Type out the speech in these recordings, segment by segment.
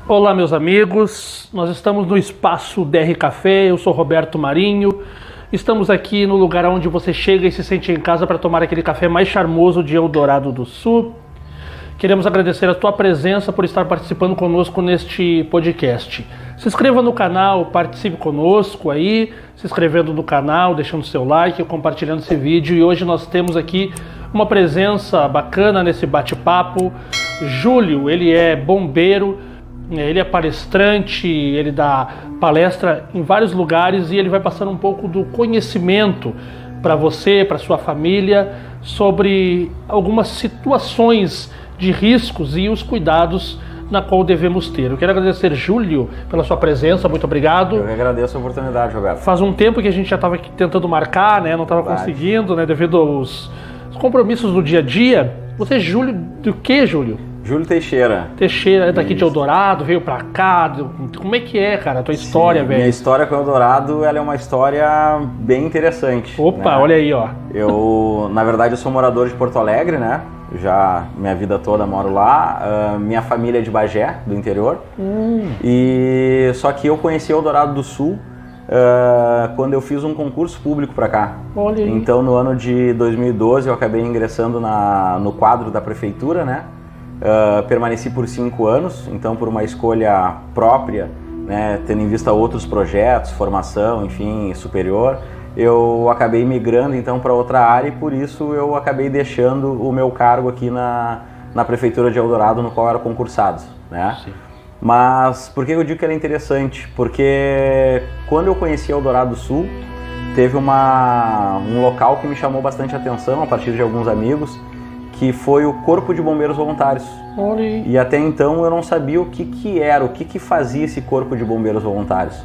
Olá, meus amigos, nós estamos no espaço DR Café, eu sou Roberto Marinho, estamos aqui no lugar onde você chega e se sente em casa para tomar aquele café mais charmoso de Eldorado do Sul. Queremos agradecer a tua presença por estar participando conosco neste podcast. Se inscreva no canal, participe conosco aí, se inscrevendo no canal, deixando seu like, compartilhando esse vídeo. E hoje nós temos aqui uma presença bacana nesse bate-papo. Júlio, ele é bombeiro, ele é palestrante, ele dá palestra em vários lugares e ele vai passando um pouco do conhecimento para você, para sua família, sobre algumas situações de riscos e os cuidados na qual devemos ter. Eu quero agradecer, Júlio, pela sua presença, muito obrigado. Eu que agradeço a oportunidade, Roberto. Faz um tempo que a gente já estava tentando marcar, né? Não estava conseguindo, né? Devido aos compromissos do dia a dia. Você é Júlio do que, Júlio? Júlio Teixeira. Teixeira, é daqui de Eldorado, veio pra cá. Como é que é, cara, a tua história, velho? Minha história com Eldorado, ela é uma história bem interessante. Opa, né? Olha aí, ó. Na verdade, eu sou morador de Porto Alegre, né? Já minha vida toda moro lá. Minha família é de Bagé, do interior. E só que eu conheci Eldorado do Sul quando eu fiz um concurso público para cá. Olha aí. Então, no ano de 2012, eu acabei ingressando no quadro da prefeitura, né? Permaneci por 5 anos, então por uma escolha própria, né, tendo em vista outros projetos, formação, enfim, superior, eu acabei migrando então para outra área e por isso eu acabei deixando o meu cargo aqui na prefeitura de Eldorado, no qual eu era concursado, né? Sim. Mas por que eu digo que ela é interessante? Porque quando eu conheci Eldorado do Sul, teve um local que me chamou bastante atenção a partir de alguns amigos, que foi o Corpo de Bombeiros Voluntários. Olha aí. E até então eu não sabia o que era, o que fazia esse Corpo de Bombeiros Voluntários.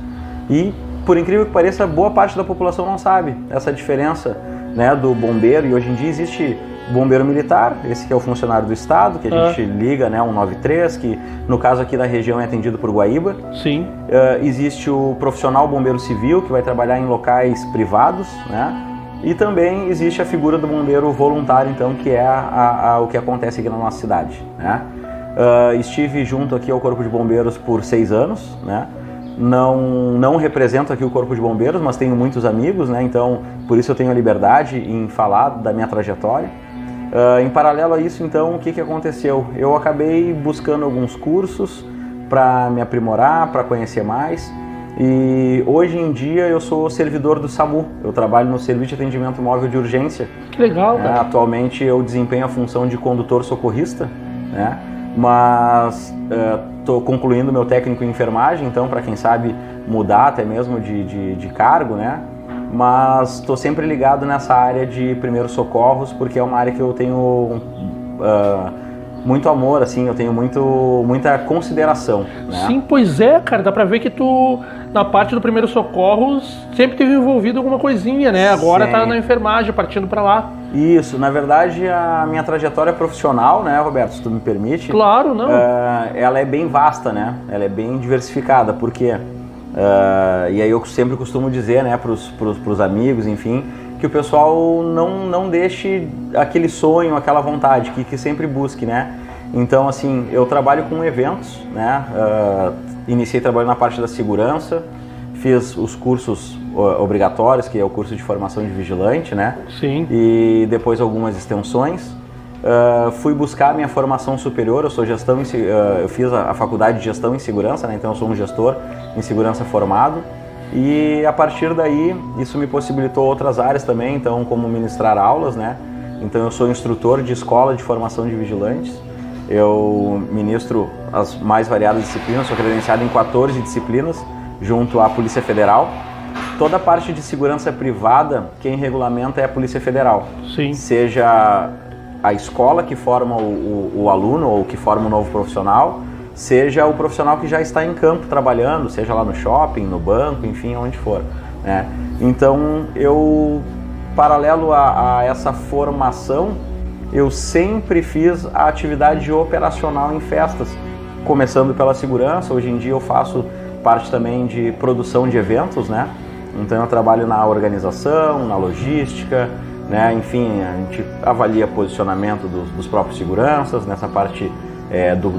E, por incrível que pareça, boa parte da população não sabe essa diferença, né, do bombeiro. E hoje em dia existe o bombeiro militar, esse que é o funcionário do Estado, que a gente liga, né, 193, que no caso aqui da região é atendido por Guaíba. Sim. Existe o profissional bombeiro civil, que vai trabalhar em locais privados, né? E também existe a figura do bombeiro voluntário, então, que é o que acontece aqui na nossa cidade, né? Estive junto aqui ao Corpo de Bombeiros por 6 anos, né? Não represento aqui o Corpo de Bombeiros, mas tenho muitos amigos, né? Então, por isso eu tenho a liberdade em falar da minha trajetória. Em paralelo a isso, então, o que aconteceu? Eu acabei buscando alguns cursos para me aprimorar, para conhecer mais. E hoje em dia eu sou servidor do SAMU, eu trabalho no Serviço de Atendimento Móvel de Urgência. Que legal, cara. Atualmente eu desempenho a função de condutor socorrista, né? Mas estou concluindo meu técnico em enfermagem, então para quem sabe mudar até mesmo de cargo, né? Mas estou sempre ligado nessa área de primeiros socorros, porque é uma área que eu tenho muito amor, assim, eu tenho muita consideração, né? Sim, pois é, cara, dá pra ver que tu, na parte do primeiro socorros, sempre teve envolvido alguma coisinha, né? Agora Sim. Tá na enfermagem, partindo pra lá. Isso, na verdade a minha trajetória profissional, né, Roberto, se tu me permite. Claro, não. Ela é bem vasta, né? Ela é bem diversificada, porque e aí eu sempre costumo dizer, né, pros amigos, enfim, que o pessoal não deixe aquele sonho, aquela vontade, que sempre busque, né? Então, assim, eu trabalho com eventos, né? Iniciei trabalhando na parte da segurança, fiz os cursos obrigatórios, que é o curso de formação de vigilante, né? Sim. E depois algumas extensões. Fui buscar minha formação superior, eu sou eu fiz a faculdade de gestão em segurança, né? Então eu sou um gestor em segurança formado. E a partir daí, isso me possibilitou outras áreas também, então como ministrar aulas, né? Então eu sou instrutor de escola de formação de vigilantes, eu ministro as mais variadas disciplinas, sou credenciado em 14 disciplinas, junto à Polícia Federal. Toda a parte de segurança privada, quem regulamenta é a Polícia Federal. Sim. Seja a escola que forma o aluno ou que forma o novo profissional, seja o profissional que já está em campo trabalhando, seja lá no shopping, no banco, enfim, onde for, né? Então, eu, paralelo a essa formação, eu sempre fiz a atividade operacional em festas, começando pela segurança. Hoje em dia eu faço parte também de produção de eventos, né? Então eu trabalho na organização, na logística, né? Enfim, a gente avalia posicionamento dos próprios seguranças, nessa parte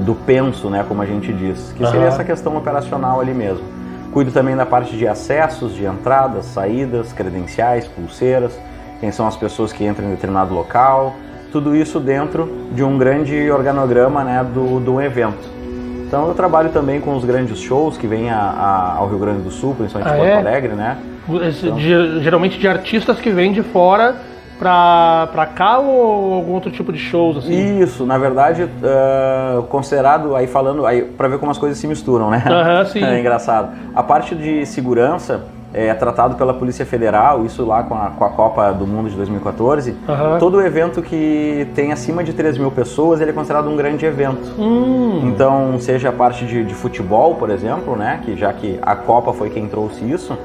do penso, né, como a gente diz, que seria essa questão operacional ali mesmo. Cuido também da parte de acessos, de entradas, saídas, credenciais, pulseiras, quem são as pessoas que entram em determinado local, tudo isso dentro de um grande organograma, né, do evento. Então eu trabalho também com os grandes shows que vêm ao Rio Grande do Sul, principalmente Porto Alegre, né? Então, geralmente de artistas que vêm de fora pra cá ou algum outro tipo de shows assim? Isso, na verdade, considerado, aí falando, aí para ver como as coisas se misturam, né? Sim. É engraçado. A parte de segurança é tratado pela Polícia Federal, isso lá com a Copa do Mundo de 2014. Todo evento que tem acima de 3 mil pessoas, ele é considerado um grande evento. Então, seja a parte de futebol, por exemplo, né? Já que a Copa foi quem trouxe isso,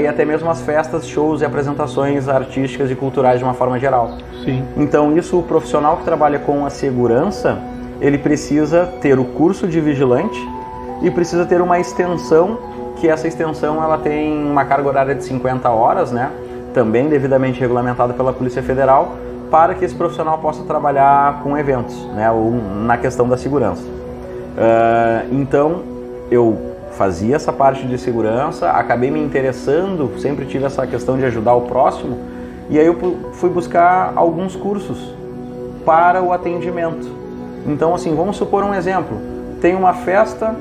e até mesmo as festas, shows e apresentações artísticas e culturais de uma forma geral. Sim. Então, isso, o profissional que trabalha com a segurança, ele precisa ter o curso de vigilante e precisa ter uma extensão, que essa extensão ela tem uma carga horária de 50 horas, né? Também devidamente regulamentada pela Polícia Federal, para que esse profissional possa trabalhar com eventos, né? Ou na questão da segurança. Então, eu fazia essa parte de segurança, acabei me interessando, sempre tive essa questão de ajudar o próximo, e aí eu fui buscar alguns cursos para o atendimento. Então, assim, vamos supor um exemplo. Tem uma festa,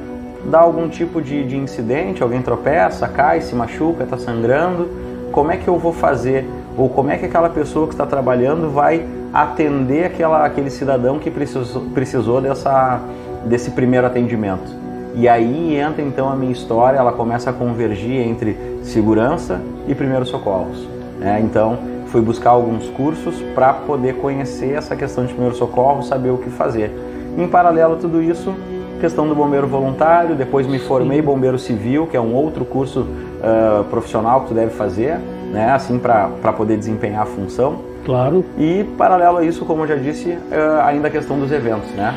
dá algum tipo de incidente, alguém tropeça, cai, se machuca, está sangrando, como é que eu vou fazer? Ou como é que aquela pessoa que está trabalhando vai atender aquele cidadão que precisou desse primeiro atendimento? E aí entra então a minha história, ela começa a convergir entre segurança e primeiros socorros, né? Então fui buscar alguns cursos para poder conhecer essa questão de primeiros socorros, saber o que fazer. Em paralelo a tudo isso, questão do bombeiro voluntário, depois me formei bombeiro civil, que é um outro curso profissional que tu deve fazer, né, assim para poder desempenhar a função. Claro. E paralelo a isso, como eu já disse, ainda a questão dos eventos, né?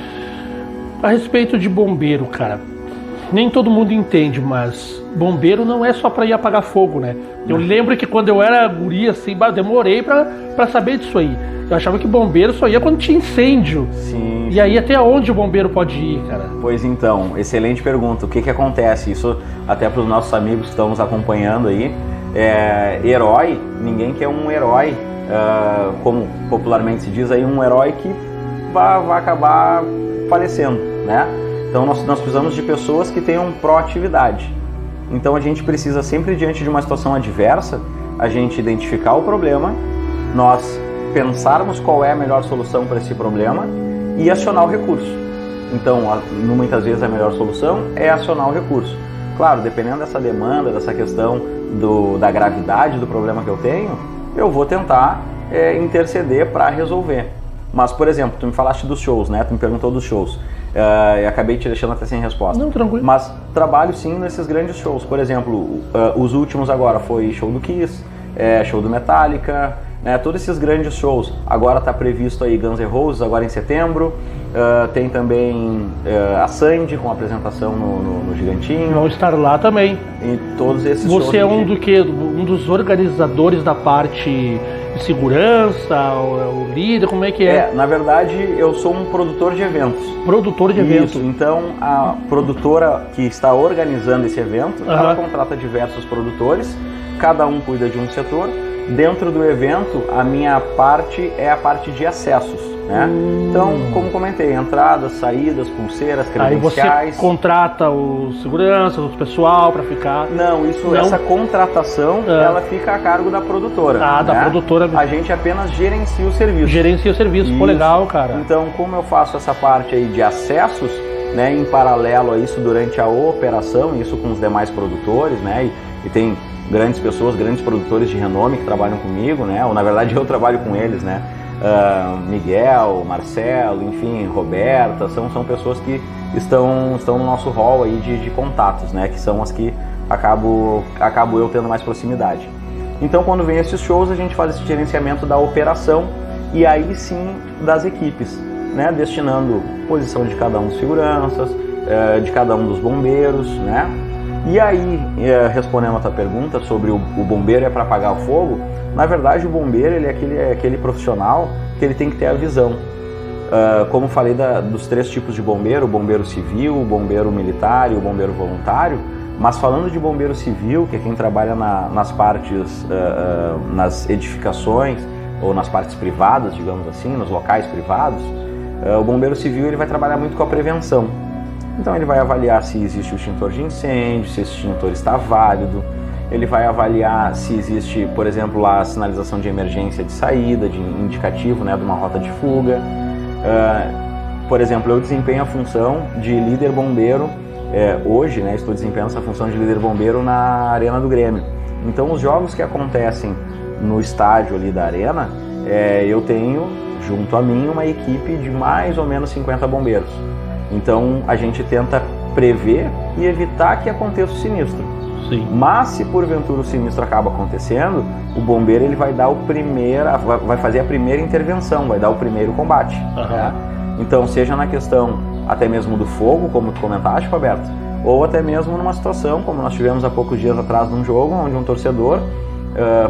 A respeito de bombeiro, cara, nem todo mundo entende, mas bombeiro não é só para ir apagar fogo, né? Eu lembro que quando eu era guri, assim, demorei para saber disso aí. Eu achava que bombeiro só ia quando tinha incêndio. Sim. E aí até onde o bombeiro pode ir, cara? Pois então, excelente pergunta. O que acontece? Isso até para os nossos amigos que estão nos acompanhando aí. Herói, ninguém quer um herói, como popularmente se diz aí, um herói que vai acabar falecendo, né? Então nós precisamos de pessoas que tenham proatividade. Então a gente precisa sempre, diante de uma situação adversa, a gente identificar o problema, nós pensarmos qual é a melhor solução para esse problema e acionar o recurso. Então, muitas vezes a melhor solução é acionar o recurso. Claro, dependendo dessa demanda, dessa questão da gravidade do problema que eu tenho, eu vou tentar interceder para resolver. Mas, por exemplo, tu me falaste dos shows, né? Tu me perguntou dos shows. Eu acabei te deixando até sem resposta. Não, tranquilo. Mas trabalho sim nesses grandes shows. Por exemplo, os últimos agora foi show do Kiss, show do Metallica, né? Todos esses grandes shows. Agora está previsto aí Guns N' Roses, agora em setembro. Tem também a Sandy com apresentação no Gigantinho. Vão estar lá também. E todos esses shows. Você é um dos organizadores da parte de segurança, o líder, como é que é? Na verdade, eu sou um produtor de eventos. Produtor de eventos. Isso, então a produtora que está organizando esse evento, ela contrata diversos produtores, cada um cuida de um setor. Dentro do evento, a minha parte é a parte de acessos, né? Então, como comentei, entradas, saídas, pulseiras, credenciais. Aí você contrata os seguranças, o pessoal para ficar... Não, essa contratação, ela fica a cargo da produtora. Da produtora. A gente apenas gerencia o serviço. Gerencia o serviço, pô, legal, cara. Então, como eu faço essa parte aí de acessos, né, em paralelo a isso durante a operação, isso com os demais produtores, né, e tem grandes pessoas, grandes produtores de renome que trabalham comigo, né? Ou na verdade eu trabalho com eles, né? Miguel, Marcelo, enfim, Roberta, são pessoas que estão no nosso hall aí de contatos, né? Que são as que acabo eu tendo mais proximidade. Então quando vem esses shows a gente faz esse gerenciamento da operação e aí sim das equipes, né? Destinando posição de cada um dos seguranças, de cada um dos bombeiros, né? E aí, respondendo a tua pergunta sobre o bombeiro é para apagar o fogo, na verdade o bombeiro ele é aquele profissional que ele tem que ter a visão. como falei dos 3 tipos de bombeiro, o bombeiro civil, o bombeiro militar e o bombeiro voluntário, mas falando de bombeiro civil, que é quem trabalha nas partes, nas edificações ou nas partes privadas, digamos assim, nos locais privados, o bombeiro civil ele vai trabalhar muito com a prevenção. Então ele vai avaliar se existe o extintor de incêndio, se esse extintor está válido, ele vai avaliar se existe, por exemplo, lá a sinalização de emergência de saída, de indicativo, né, de uma rota de fuga. Por exemplo, eu desempenho a função de líder bombeiro, hoje, né, estou desempenhando essa função de líder bombeiro na Arena do Grêmio. Então os jogos que acontecem no estádio ali da Arena, eu tenho junto a mim uma equipe de mais ou menos 50 bombeiros. Então a gente tenta prever e evitar que aconteça o sinistro. Sim. Mas se porventura o sinistro acaba acontecendo, o bombeiro ele vai fazer a primeira intervenção, vai dar o primeiro combate. Né? Então seja na questão até mesmo do fogo, como tu comentaste, Roberto, ou até mesmo numa situação como nós tivemos há poucos dias atrás num jogo onde um torcedor,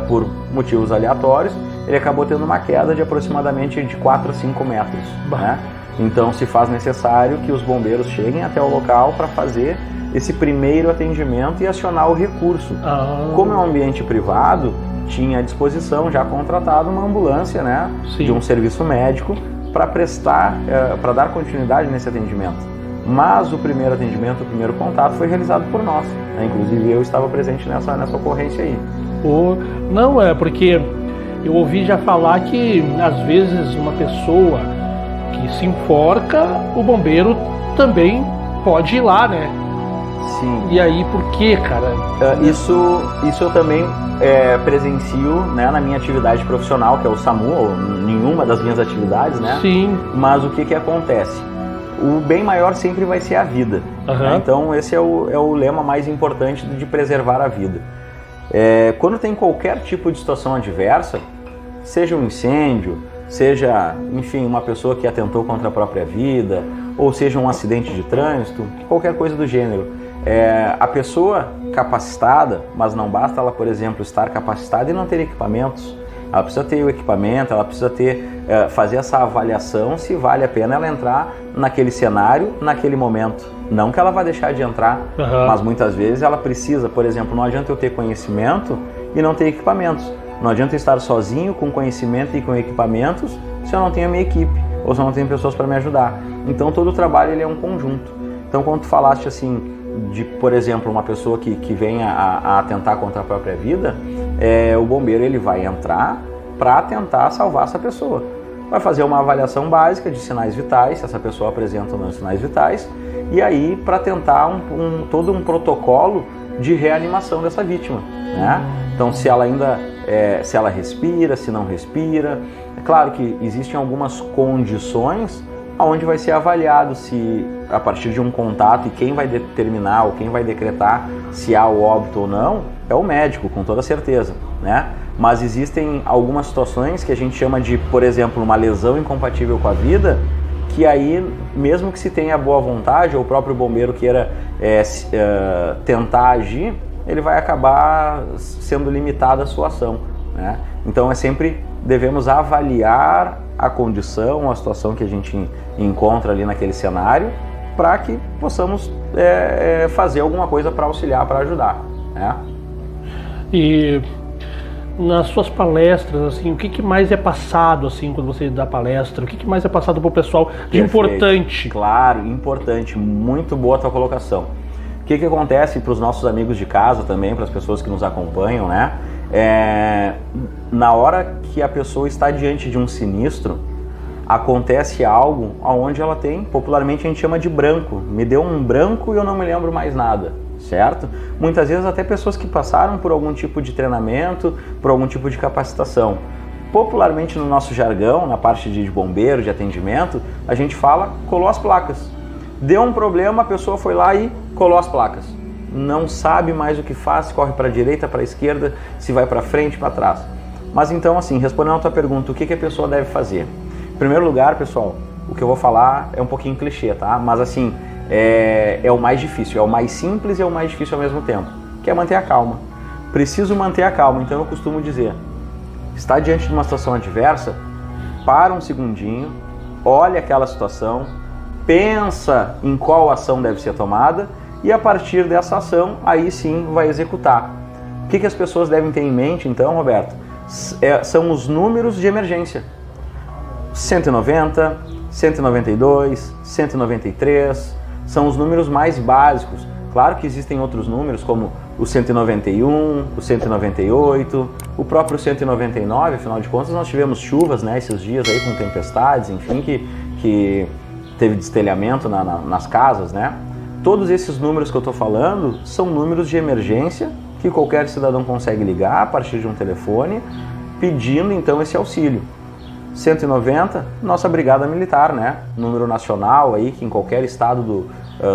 por motivos aleatórios, ele acabou tendo uma queda de aproximadamente de 4 a 5 metros. Né? Então se faz necessário que os bombeiros cheguem até o local para fazer esse primeiro atendimento e acionar o recurso. Como é um ambiente privado, tinha à disposição já contratado uma ambulância, né, de um serviço médico para para dar continuidade nesse atendimento. Mas o primeiro atendimento, o primeiro contato foi realizado por nós. Né? Inclusive eu estava presente nessa ocorrência aí. Não, porque eu ouvi já falar que às vezes uma pessoa que se enforca, o bombeiro também pode ir lá, né? Sim. E aí, por que, cara? Isso eu também presencio, né, na minha atividade profissional, que é o SAMU, ou nenhuma das minhas atividades, né? Sim. Mas o que acontece? O bem maior sempre vai ser a vida. Né? Então esse é o lema mais importante de preservar a vida. Quando tem qualquer tipo de situação adversa, seja um incêndio, seja, enfim, uma pessoa que atentou contra a própria vida, ou seja um acidente de trânsito, qualquer coisa do gênero, a pessoa capacitada, mas não basta ela, por exemplo, estar capacitada e não ter equipamentos. Ela precisa ter o equipamento, ela precisa fazer essa avaliação se vale a pena ela entrar naquele cenário, naquele momento. Não que ela vá deixar de entrar, mas muitas vezes ela precisa, por exemplo, não adianta eu ter conhecimento e não ter equipamentos. Não adianta eu estar sozinho com conhecimento e com equipamentos se eu não tenho a minha equipe ou se eu não tenho pessoas para me ajudar. Então todo o trabalho ele é um conjunto. Então quando tu falaste assim de, por exemplo, uma pessoa que venha a atentar contra a própria vida, o bombeiro ele vai entrar para tentar salvar essa pessoa. Vai fazer uma avaliação básica de sinais vitais, se essa pessoa apresenta ou não sinais vitais, e aí para tentar todo um protocolo de reanimação dessa vítima. Né? Então se ela ainda se ela respira, se não respira. É claro que existem algumas condições onde vai ser avaliado se, a partir de um contato, e quem vai determinar ou quem vai decretar se há o óbito ou não, é o médico, com toda certeza. Né? Mas existem algumas situações que a gente chama de, por exemplo, uma lesão incompatível com a vida, que aí, mesmo que se tenha boa vontade, ou o próprio bombeiro queira tentar agir, ele vai acabar sendo limitada a sua ação. Né? Então devemos avaliar a condição, a situação que a gente encontra ali naquele cenário, para que possamos fazer alguma coisa para auxiliar, para ajudar. Né? E nas suas palestras, assim, o que mais é passado assim quando você dá palestra? O que mais é passado para o pessoal de importante? Claro, importante, muito boa a tua colocação. O que acontece para os nossos amigos de casa também, para as pessoas que nos acompanham, né? Na hora que a pessoa está diante de um sinistro, acontece algo onde ela tem, popularmente a gente chama de branco. Me deu um branco e eu não me lembro mais nada, certo? Muitas vezes até pessoas que passaram por algum tipo de treinamento, por algum tipo de capacitação. Popularmente no nosso jargão, na parte de bombeiro, de atendimento, a gente fala colou as placas. Deu um problema, a pessoa foi lá e colou as placas. Não sabe mais o que faz, corre para a direita, para a esquerda, se vai para frente, para trás. Mas então, assim, respondendo a tua pergunta, o que a pessoa deve fazer? Em primeiro lugar, pessoal, o que eu vou falar é um pouquinho clichê, tá? Mas assim, é o mais difícil, é o mais simples e é o mais difícil ao mesmo tempo, que é manter a calma. Preciso manter a calma, então eu costumo dizer, está diante de uma situação adversa, para um segundinho, olha aquela situação, pensa em qual ação deve ser tomada e a partir dessa ação, aí sim vai executar. O que as pessoas devem ter em mente então, Roberto? São os números de emergência. 190, 192, 193, são os números mais básicos. Claro que existem outros números como o 191, o 198, o próprio 199, afinal de contas nós tivemos chuvas, né, esses dias aí com tempestades, enfim, que teve destelhamento nas casas, né? Todos esses números que eu estou falando são números de emergência que qualquer cidadão consegue ligar a partir de um telefone pedindo então esse auxílio. 190, nossa Brigada Militar, né? Número nacional aí, que em qualquer estado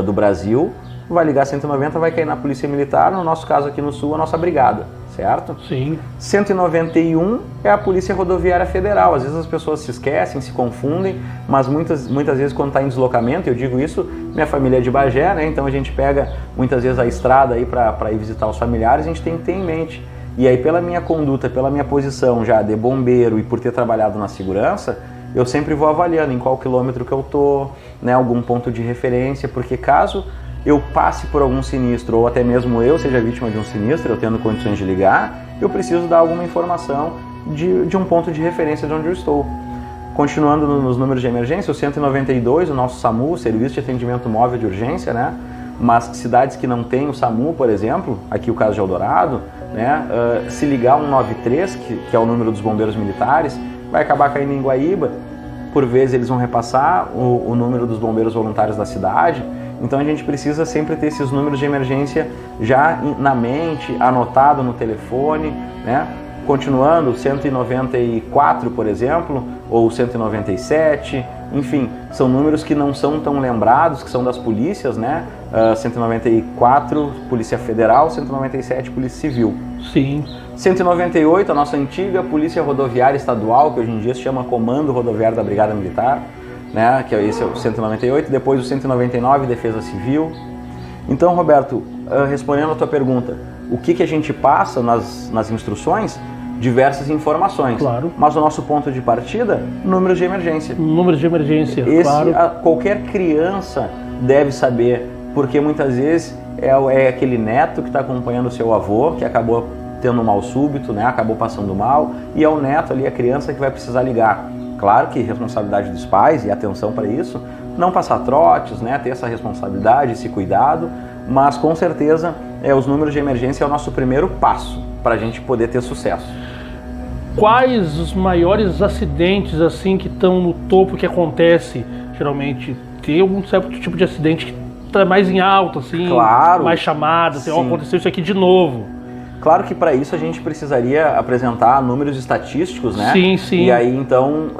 do Brasil vai ligar 190, vai cair na Polícia Militar, no nosso caso aqui no Sul, a nossa Brigada, certo? Sim. 191 é a Polícia Rodoviária Federal. Às vezes as pessoas se esquecem, se confundem, mas muitas vezes quando está em deslocamento, eu digo isso, minha família é de Bagé, né? Então a gente pega muitas vezes a estrada aí para ir visitar os familiares, a gente tem que ter em mente. E aí pela minha conduta, pela minha posição já de bombeiro e por ter trabalhado na segurança, eu sempre vou avaliando em qual quilômetro que eu tô, né, algum ponto de referência, porque caso eu passe por algum sinistro ou até mesmo eu seja vítima de um sinistro, eu tendo condições de ligar, eu preciso dar alguma informação de um ponto de referência de onde eu estou. Continuando nos números de emergência, o 192, o nosso SAMU, Serviço de Atendimento Móvel de Urgência, né? Mas cidades que não têm o SAMU, por exemplo, aqui o caso de Eldorado, né? Se ligar 193, que é o número dos bombeiros militares, vai acabar caindo em Guaíba. Por vezes eles vão repassar o número dos bombeiros voluntários da cidade. Então a gente precisa sempre ter esses números de emergência já na mente, anotado no telefone, né? Continuando, 194, por exemplo, ou 197, enfim, são números que não são tão lembrados, que são das polícias, né? 194, Polícia Federal, 197, Polícia Civil. Sim. 198, a nossa antiga Polícia Rodoviária Estadual, que hoje em dia se chama Comando Rodoviário da Brigada Militar, né? Que esse é o 198, depois o 199, Defesa Civil. Então, Roberto, respondendo a tua pergunta, o que a gente passa nas instruções? Diversas informações. Claro. Mas o nosso ponto de partida, números de emergência. Números de emergência, Esse, claro. Qualquer criança deve saber, porque muitas vezes é aquele neto que está acompanhando o seu avô, que acabou tendo um mal súbito, né? Acabou passando mal, e é o neto ali, a criança que vai precisar ligar. Claro que responsabilidade dos pais e atenção para isso, não passar trotes, né? Ter essa responsabilidade, esse cuidado, mas com certeza os números de emergência é o nosso primeiro passo para a gente poder ter sucesso. Quais os maiores acidentes assim que estão no topo que acontece? Geralmente tem algum certo tipo de acidente que está mais em alta, assim, claro, mais chamado, assim, aconteceu isso aqui de novo. Claro que para isso a gente precisaria apresentar números estatísticos, né? Sim, sim. E aí então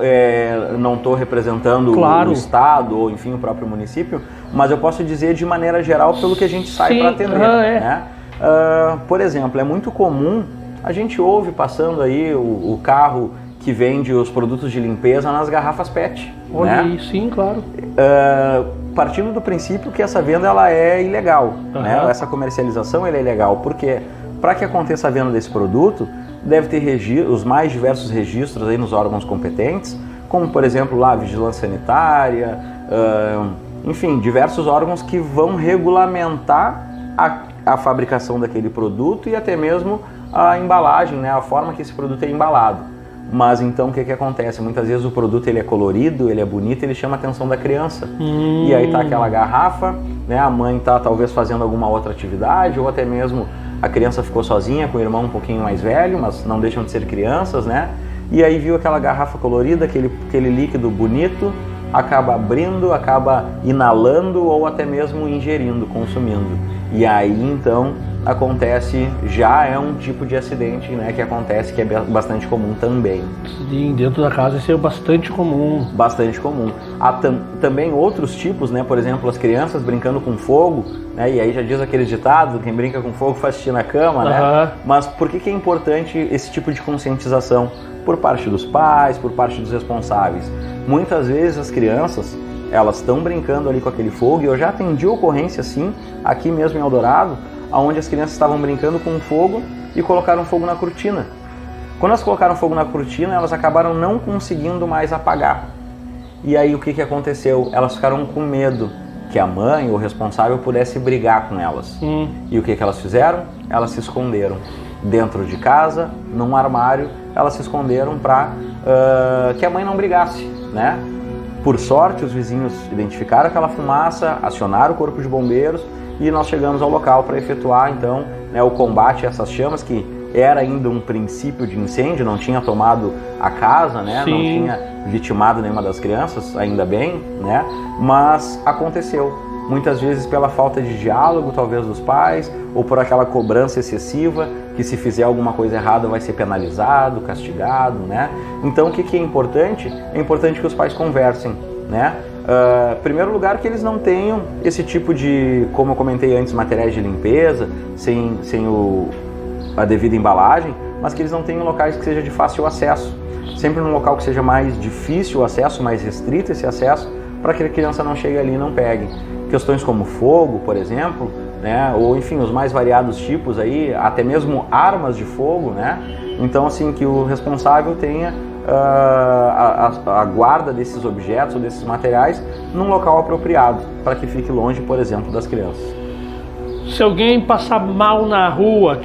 não estou representando o estado ou enfim o próprio município, mas eu posso dizer de maneira geral pelo que a gente sai para atender, né? Por exemplo, é muito comum, a gente ouve passando aí o carro que vende os produtos de limpeza nas garrafas PET. Olha né? aí, sim, claro. Partindo do princípio que essa venda ela é ilegal, né? Essa comercialização ela é ilegal, porque para que aconteça a venda desse produto, deve ter os mais diversos registros aí nos órgãos competentes, como por exemplo lá a Vigilância Sanitária, enfim, diversos órgãos que vão regulamentar a fabricação daquele produto e até mesmo a embalagem, né? A forma que esse produto é embalado. Mas então o que acontece? Muitas vezes o produto ele é colorido, ele é bonito, ele chama a atenção da criança. E aí tá aquela garrafa, né? A mãe tá talvez fazendo alguma outra atividade, ou até mesmo a criança ficou sozinha com o irmão um pouquinho mais velho, mas não deixam de ser crianças, né? E aí viu aquela garrafa colorida, aquele líquido bonito, acaba abrindo, acaba inalando ou até mesmo ingerindo, consumindo. E aí então acontece, já é um tipo de acidente, né, que acontece, que é bastante comum também. Sim, dentro da casa isso é bastante comum. Bastante comum. Há também outros tipos, né, por exemplo, as crianças brincando com fogo, né, e aí já diz aqueles ditados, quem brinca com fogo faz xixi na cama, né? Mas por que é importante esse tipo de conscientização? Por parte dos pais, por parte dos responsáveis. Muitas vezes as crianças, elas estão brincando ali com aquele fogo, e eu já atendi ocorrência assim, aqui mesmo em Eldorado, onde as crianças estavam brincando com fogo e colocaram fogo na cortina. Quando elas colocaram fogo na cortina, elas acabaram não conseguindo mais apagar. E aí o que aconteceu? Elas ficaram com medo que a mãe ou o responsável pudesse brigar com elas. E o que elas fizeram? Elas se esconderam dentro de casa, num armário, elas se esconderam para que a mãe não brigasse, né? Por sorte, os vizinhos identificaram aquela fumaça, acionaram o corpo de bombeiros e nós chegamos ao local para efetuar então, né, o combate a essas chamas, que era ainda um princípio de incêndio, não tinha tomado a casa, né? Não tinha vitimado nenhuma das crianças, ainda bem, né? Mas aconteceu. Muitas vezes pela falta de diálogo, talvez dos pais, ou por aquela cobrança excessiva, que se fizer alguma coisa errada vai ser penalizado, castigado, né? Então o que é importante? É importante que os pais conversem, né? Em primeiro lugar, que eles não tenham esse tipo de, como eu comentei antes, materiais de limpeza, sem a devida embalagem, mas que eles não tenham locais que seja de fácil acesso. Sempre num local que seja mais difícil o acesso, mais restrito esse acesso, para que a criança não chegue ali e não pegue. Questões como fogo, por exemplo, né? Ou enfim, os mais variados tipos aí, até mesmo armas de fogo, né? Então assim, que o responsável tenha a guarda desses objetos ou desses materiais num local apropriado, para que fique longe, por exemplo, das crianças. Se alguém passar mal na rua,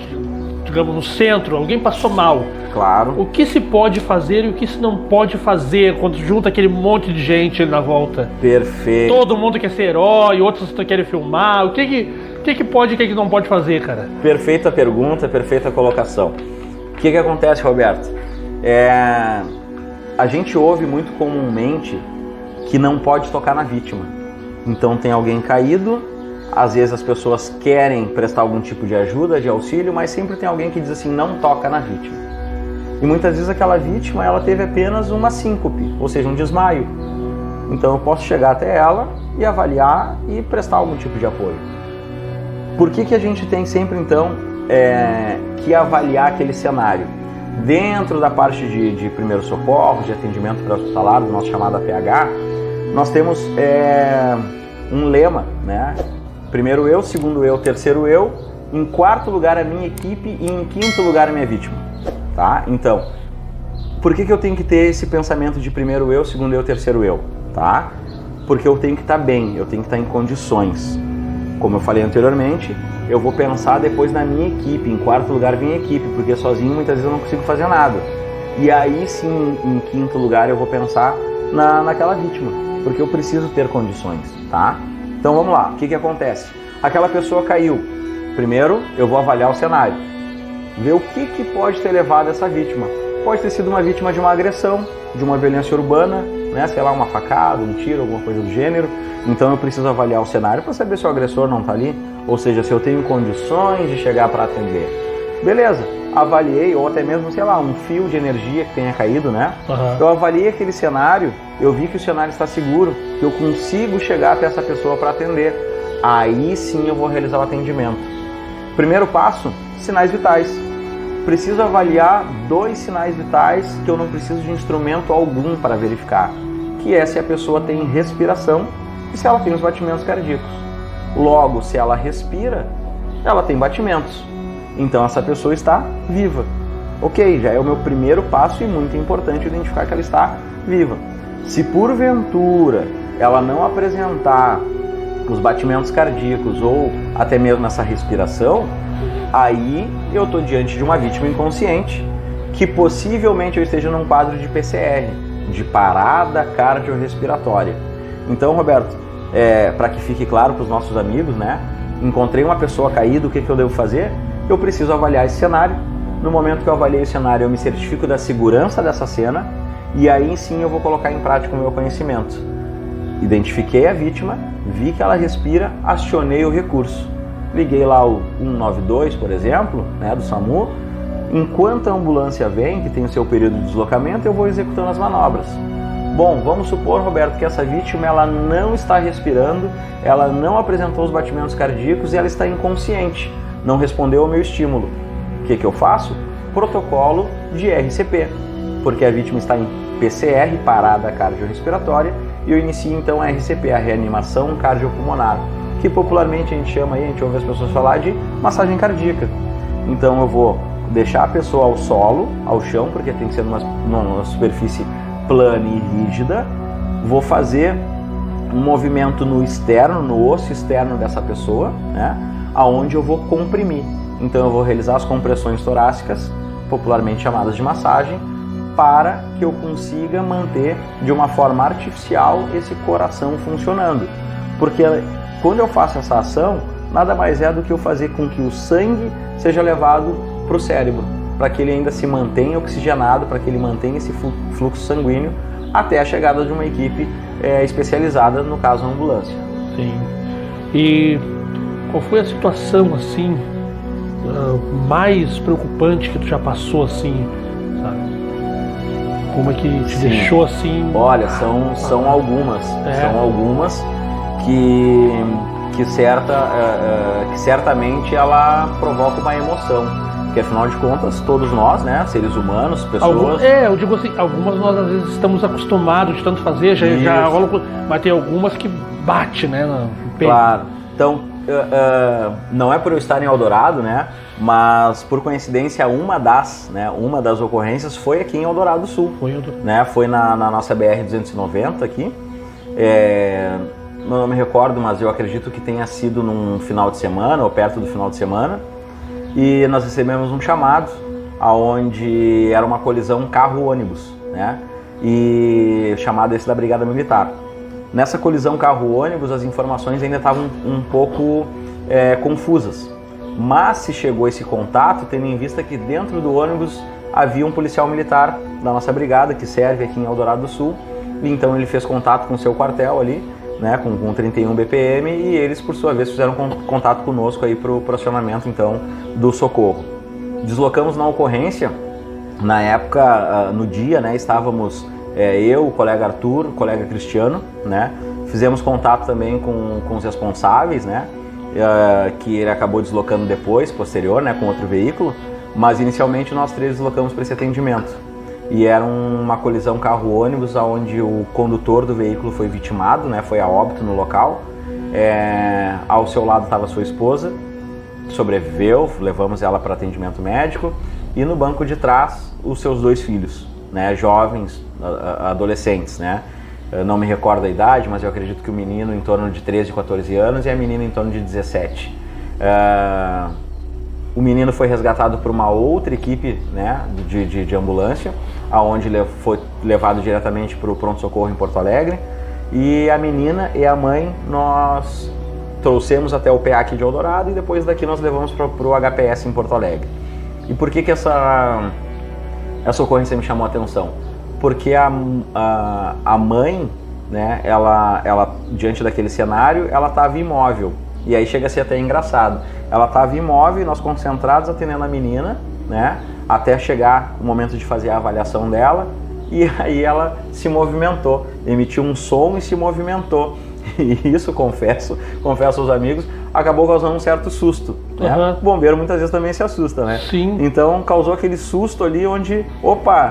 digamos no centro, alguém passou mal, claro, o que se pode fazer e o que se não pode fazer quando junta aquele monte de gente na volta? Perfeito. Todo mundo quer ser herói, outros querem filmar. O que pode e o que não pode fazer, cara? Perfeita pergunta, perfeita colocação. O que acontece, Roberto? A gente ouve muito comumente que não pode tocar na vítima. Então tem alguém caído, às vezes as pessoas querem prestar algum tipo de ajuda, de auxílio, mas sempre tem alguém que diz assim, não toca na vítima. E muitas vezes aquela vítima, ela teve apenas uma síncope, ou seja, um desmaio. Então eu posso chegar até ela e avaliar e prestar algum tipo de apoio. Por que a gente tem sempre então que avaliar aquele cenário? Dentro da parte de primeiro socorro, de atendimento pré-hospitalar, do nosso chamado APH, nós temos um lema, né? Primeiro eu, segundo eu, terceiro eu, em quarto lugar a minha equipe e em quinto lugar a minha vítima, tá? Então, por que eu tenho que ter esse pensamento de primeiro eu, segundo eu, terceiro eu, tá? Porque eu tenho que estar bem, eu tenho que estar em condições. Como eu falei anteriormente, eu vou pensar depois na minha equipe, em quarto lugar minha equipe, porque sozinho muitas vezes eu não consigo fazer nada. E aí sim, em quinto lugar eu vou pensar naquela vítima, porque eu preciso ter condições, tá? Então vamos lá, o que acontece? Aquela pessoa caiu. Primeiro eu vou avaliar o cenário, ver o que pode ter levado essa vítima. Pode ter sido uma vítima de uma agressão, de uma violência urbana, né? Sei lá, uma facada, um tiro, alguma coisa do gênero. Então eu preciso avaliar o cenário para saber se o agressor não está ali, ou seja, se eu tenho condições de chegar para atender. Beleza, avaliei, ou até mesmo, sei lá, um fio de energia que tenha caído, né? Eu avaliei aquele cenário, eu vi que o cenário está seguro, que eu consigo chegar até essa pessoa para atender. Aí sim eu vou realizar o atendimento. Primeiro passo, sinais vitais. Preciso avaliar 2 sinais vitais que eu não preciso de instrumento algum para verificar, que é se a pessoa tem respiração e se ela tem os batimentos cardíacos. Logo, se ela respira, ela tem batimentos. Então essa pessoa está viva. Ok, já é o meu primeiro passo e muito importante identificar que ela está viva. Se porventura ela não apresentar os batimentos cardíacos ou até mesmo essa respiração, aí eu estou diante de uma vítima inconsciente que possivelmente eu esteja num quadro de PCR, de parada cardiorrespiratória. Então, Roberto, para que fique claro para os nossos amigos, né? Encontrei uma pessoa caída, o que eu devo fazer? Eu preciso avaliar esse cenário. No momento que eu avaliei o cenário, eu me certifico da segurança dessa cena e aí sim eu vou colocar em prática o meu conhecimento. Identifiquei a vítima, vi que ela respira, acionei o recurso. Liguei lá o 192, por exemplo, né, do SAMU. Enquanto a ambulância vem, que tem o seu período de deslocamento, eu vou executando as manobras. Bom, vamos supor, Roberto, que essa vítima ela não está respirando, ela não apresentou os batimentos cardíacos e ela está inconsciente, não respondeu ao meu estímulo. O que eu faço? Protocolo de RCP, porque a vítima está em PCR, parada cardiorrespiratória, e eu inicio então a RCP, a reanimação cardiopulmonar, que popularmente a gente chama, a gente ouve as pessoas falar de massagem cardíaca. Então eu vou deixar a pessoa ao solo, ao chão, porque tem que ser numa superfície plana e rígida, vou fazer um movimento no externo, no osso externo dessa pessoa, né, aonde eu vou comprimir. Então eu vou realizar as compressões torácicas, popularmente chamadas de massagem, para que eu consiga manter de uma forma artificial esse coração funcionando. Porque quando eu faço essa ação, nada mais é do que eu fazer com que o sangue seja levado para o cérebro, para que ele ainda se mantenha oxigenado, para que ele mantenha esse fluxo sanguíneo até a chegada de uma equipe especializada, no caso a ambulância. Sim. E qual foi a situação assim mais preocupante que tu já passou assim, sabe? Como é que te deixou assim? Olha, são algumas. São algumas que certamente ela provoca uma emoção. Porque afinal de contas, todos nós, né, seres humanos, pessoas... eu digo assim, algumas nós às vezes estamos acostumados de tanto fazer, já rola, mas tem algumas que bate, né, no peito. Claro. Então, não é por eu estar em Eldorado, né, mas por coincidência uma das ocorrências foi aqui em Eldorado do Sul. Foi na nossa BR-290 aqui. Não me recordo, mas eu acredito que tenha sido num final de semana, ou perto do final de semana. E nós recebemos um chamado, onde era uma colisão carro-ônibus, né? E chamado esse da Brigada Militar. Nessa colisão carro-ônibus, as informações ainda estavam um pouco confusas. Mas se chegou esse contato, tendo em vista que dentro do ônibus havia um policial militar da nossa brigada, que serve aqui em Eldorado do Sul. E então ele fez contato com o seu quartel ali, né, com 31 BPM, e eles, por sua vez, fizeram contato conosco aí para o acionamento, então, do socorro. Deslocamos na ocorrência, na época, no dia, né, estávamos eu, o colega Arthur, o colega Cristiano, né, fizemos contato também com os responsáveis, né, que ele acabou deslocando depois, posterior, né, com outro veículo, mas inicialmente nós três deslocamos para esse atendimento. E era uma colisão carro-ônibus, onde o condutor do veículo foi vitimado, né, foi a óbito no local. Ao seu lado estava sua esposa, sobreviveu, levamos ela para atendimento médico. E no banco de trás, os seus 2 filhos, né, jovens, adolescentes, né. Eu não me recordo a idade, mas eu acredito que o menino em torno de 13, 14 anos e a menina em torno de 17. O menino foi resgatado por uma outra equipe, né, de ambulância, aonde ele foi levado diretamente para o pronto-socorro em Porto Alegre. E a menina e a mãe nós trouxemos até o PA aqui de Eldorado e depois daqui nós levamos para o HPS em Porto Alegre. E por que essa ocorrência me chamou a atenção? Porque a mãe, né, ela diante daquele cenário, ela estava imóvel. E aí chega a ser até engraçado. Ela estava imóvel, nós concentrados atendendo a menina, né, até chegar o momento de fazer a avaliação dela, e aí ela se movimentou, emitiu um som e se movimentou. E isso, confesso aos amigos, acabou causando um certo susto, né? O bombeiro muitas vezes também se assusta, né? Sim. Então causou aquele susto ali onde,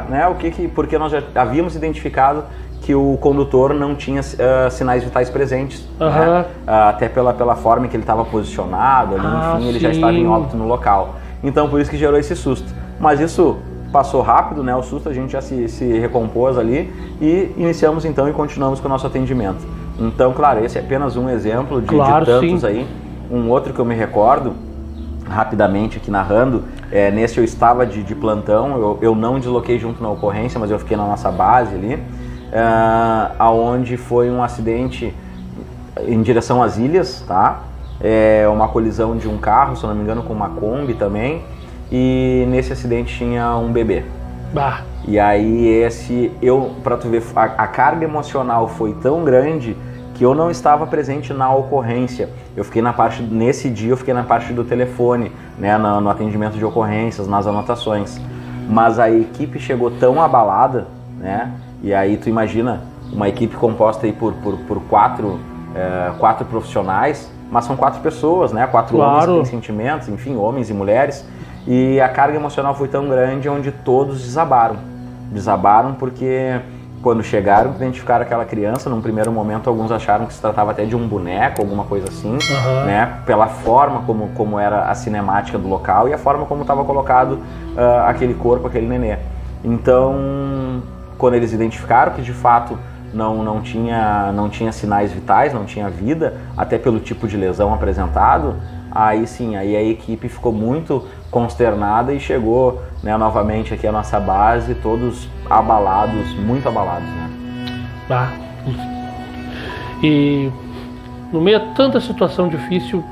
né, porque nós já havíamos identificado que o condutor não tinha sinais vitais presentes, né? Até pela forma em que ele estava posicionado ali, enfim, ele já estava em óbito no local. Então por isso que gerou esse susto. Mas isso passou rápido, né? O susto a gente já se recompôs ali e iniciamos então e continuamos com o nosso atendimento. Então, claro, esse é apenas um exemplo de tantos aí. Um outro que eu me recordo, rapidamente aqui narrando, nesse eu estava de plantão, eu não desloquei junto na ocorrência, mas eu fiquei na nossa base ali, aonde foi um acidente em direção às ilhas, tá? Uma colisão de um carro, se eu não me engano, com uma Kombi também, e nesse acidente tinha um bebê. E aí pra tu ver, a carga emocional foi tão grande que eu não estava presente na ocorrência. Nesse dia eu fiquei na parte do telefone, né, no atendimento de ocorrências, nas anotações. Mas a equipe chegou tão abalada, né? E aí tu imagina uma equipe composta aí por 4 profissionais, mas são 4 pessoas, né? 4 homens que têm sentimentos, enfim, homens e mulheres. E a carga emocional foi tão grande onde todos desabaram. Desabaram porque quando chegaram, identificaram aquela criança, num primeiro momento alguns acharam que se tratava até de um boneco, alguma coisa assim, né? Pela forma como era a cinemática do local e a forma como estava colocado aquele corpo, aquele nenê. Então, quando eles identificaram que de fato não tinha sinais vitais, não tinha vida, até pelo tipo de lesão apresentado, aí sim, aí a equipe ficou muito consternada e chegou, né, novamente aqui a nossa base, todos abalados, muito abalados, né? Ah, e no meio de tanta situação difícil,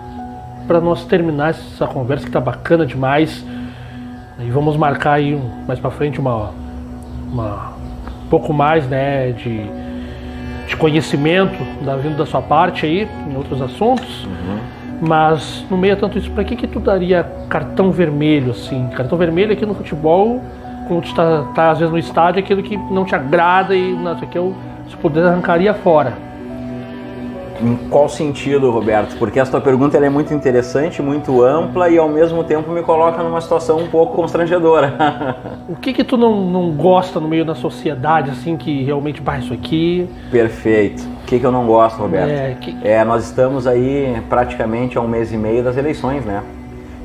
para nós terminar essa conversa que tá bacana demais, e vamos marcar aí mais para frente um pouco mais, né, de conhecimento vindo da sua parte aí em outros assuntos. Mas no meio de tanto isso, para que tu daria cartão vermelho assim? Cartão vermelho aqui no futebol, quando tu tá às vezes no estádio, aquilo que não te agrada e não sei o que, eu se puder arrancaria fora. Em qual sentido, Roberto? Porque essa tua pergunta ela é muito interessante, muito ampla e ao mesmo tempo me coloca numa situação um pouco constrangedora. O que tu não gosta no meio da sociedade, assim, que realmente, isso aqui... Perfeito. O que eu não gosto, Roberto? Nós estamos aí praticamente há 1 mês e meio das eleições, né?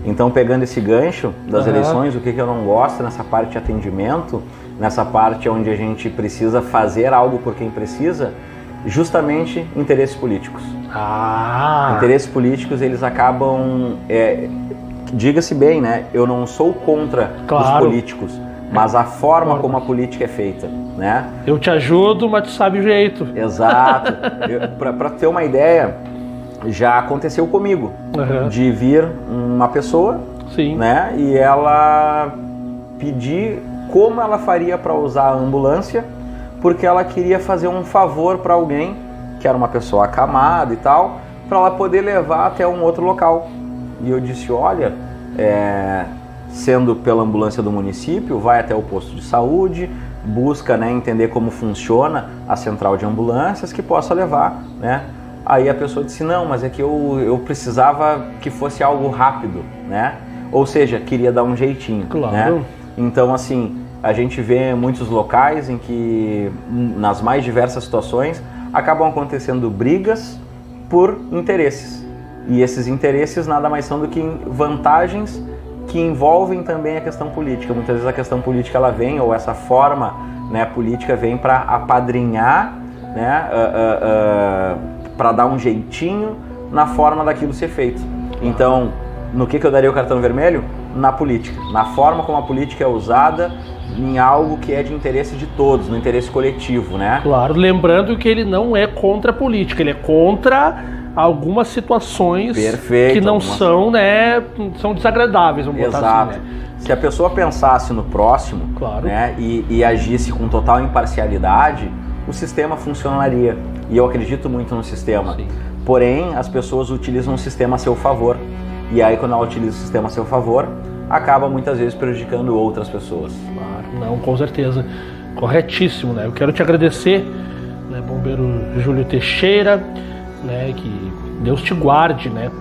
Então, pegando esse gancho das eleições, o que eu não gosto nessa parte de atendimento, nessa parte onde a gente precisa fazer algo por quem precisa, justamente interesses políticos. Interesses políticos, eles acabam... diga-se bem, né? Eu não sou contra os políticos, mas a forma como a política é feita, né? Eu te ajudo, mas tu sabe o jeito. Exato. Para ter uma ideia, já aconteceu comigo, de vir uma pessoa, sim, né? E ela pedir como ela faria para usar a ambulância, porque ela queria fazer um favor para alguém, que era uma pessoa acamada e tal, para ela poder levar até um outro local. E eu disse, olha, sendo pela ambulância do município, vai até o posto de saúde, busca, né, entender como funciona a central de ambulâncias que possa levar, né? Aí a pessoa disse, não, mas é que eu precisava que fosse algo rápido, né? Ou seja, queria dar um jeitinho, claro, né? Então, assim, a gente vê muitos locais em que, nas mais diversas situações, acabam acontecendo brigas por interesses. E esses interesses nada mais são do que vantagens que envolvem também a questão política. Muitas vezes a questão política ela vem, ou essa forma, né, política vem para apadrinhar, né, para dar um jeitinho na forma daquilo ser feito. Então, no que eu daria o cartão vermelho? Na política, na forma como a política é usada em algo que é de interesse de todos, no interesse coletivo, né? Claro, lembrando que ele não é contra a política, ele é contra algumas situações que não são, né, são desagradáveis, vamos botar assim, né? Se a pessoa pensasse no próximo, claro, né, e agisse com total imparcialidade, o sistema funcionaria. E eu acredito muito no sistema. Sim. Porém, as pessoas utilizam o sistema a seu favor. E aí, quando ela utiliza o sistema a seu favor, acaba muitas vezes prejudicando outras pessoas. Claro, não, com certeza. Corretíssimo, né? Eu quero te agradecer, né, Bombeiro Júlio Teixeira, né, que Deus te guarde, né?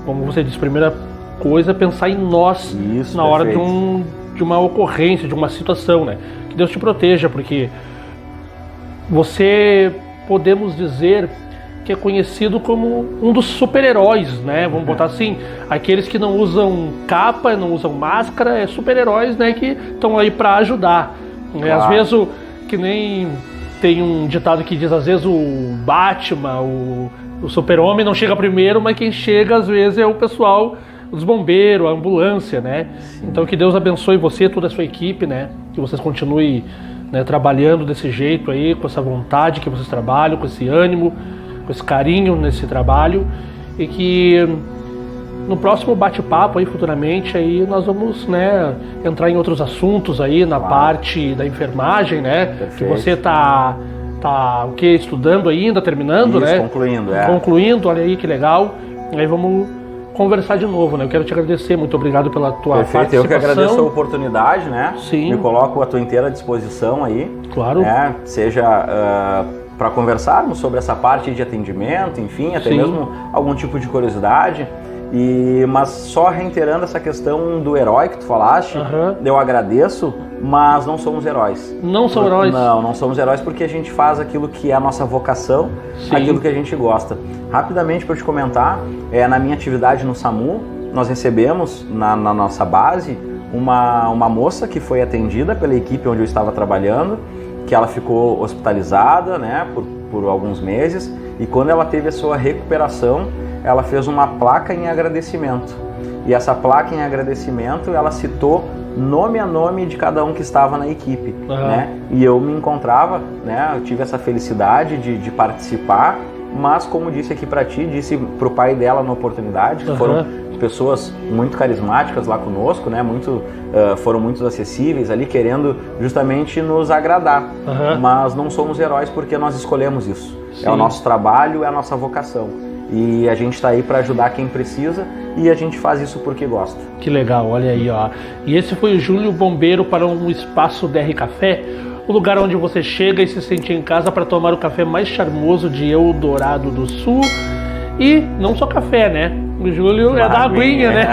Como você disse, primeira coisa é pensar em nós. Isso, na hora de uma ocorrência, de uma situação, né? Que Deus te proteja, porque você, podemos dizer, que é conhecido como um dos super-heróis, né? Vamos botar assim, aqueles que não usam capa, não usam máscara, é super-heróis, né? Que estão aí para ajudar. Claro. Às vezes, que nem tem um ditado que diz, às vezes o Batman, o super-homem não chega primeiro, mas quem chega às vezes é o pessoal, os bombeiros, a ambulância, né? Sim. Então que Deus abençoe você, toda a sua equipe, né? Que vocês continuem, né, trabalhando desse jeito aí, com essa vontade que vocês trabalham, com esse ânimo, com esse carinho nesse trabalho, e que no próximo bate-papo aí futuramente aí nós vamos, né, entrar em outros assuntos aí na parte da enfermagem, né? Perfeito. Que você tá o que, estudando ainda, terminando, isso, né? Concluindo, olha aí que legal. Aí vamos conversar de novo, né? Eu quero te agradecer, muito obrigado pela tua participação. Eu que agradeço a oportunidade, né? Sim. Me coloco à tua inteira disposição aí. Claro. Né? Seja para conversarmos sobre essa parte de atendimento, enfim, até mesmo algum tipo de curiosidade. Mas só reiterando essa questão do herói que tu falaste, eu agradeço, mas não somos heróis. Não são heróis? Não somos heróis porque a gente faz aquilo que é a nossa vocação, aquilo que a gente gosta. Rapidamente para te comentar, na minha atividade no SAMU, nós recebemos na nossa base uma moça que foi atendida pela equipe onde eu estava trabalhando, que ela ficou hospitalizada, né, por alguns meses, e quando ela teve a sua recuperação, ela fez uma placa em agradecimento. E essa placa em agradecimento, ela citou nome a nome de cada um que estava na equipe, né? E eu me encontrava, né? Eu tive essa felicidade de participar, mas como disse aqui para ti, disse para o pai dela na oportunidade, que foram pessoas muito carismáticas lá conosco, né? Foram muito acessíveis ali, querendo justamente nos agradar. Mas não somos heróis porque nós escolhemos isso. Sim. É o nosso trabalho, é a nossa vocação. E a gente está aí para ajudar quem precisa e a gente faz isso porque gosta. Que legal, olha aí, ó. E esse foi o Júlio Bombeiro para um espaço DR Café, o lugar onde você chega e se sente em casa para tomar o café mais charmoso de Eldorado do Sul. E não só café, né? O Júlio é da aguinha, né?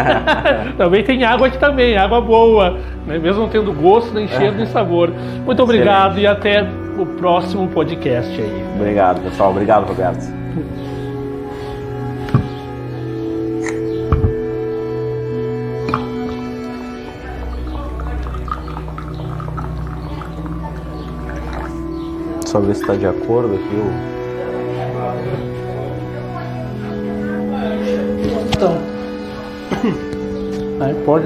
Também tem água aqui também, água boa, né? Mesmo não tendo gosto, nem cheiro, nem sabor. Muito obrigado. Excelente. E até o próximo podcast aí. Obrigado, pessoal. Obrigado, Roberto. Só ver se está de acordo aqui Então, aí pode,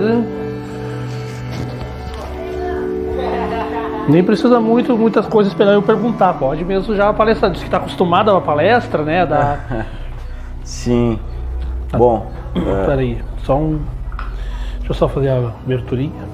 nem precisa muitas coisas esperar eu perguntar, pode mesmo já palestrar, diz que está acostumado a uma palestra, né? Sim. Bom, peraí, deixa eu só fazer a aberturinha.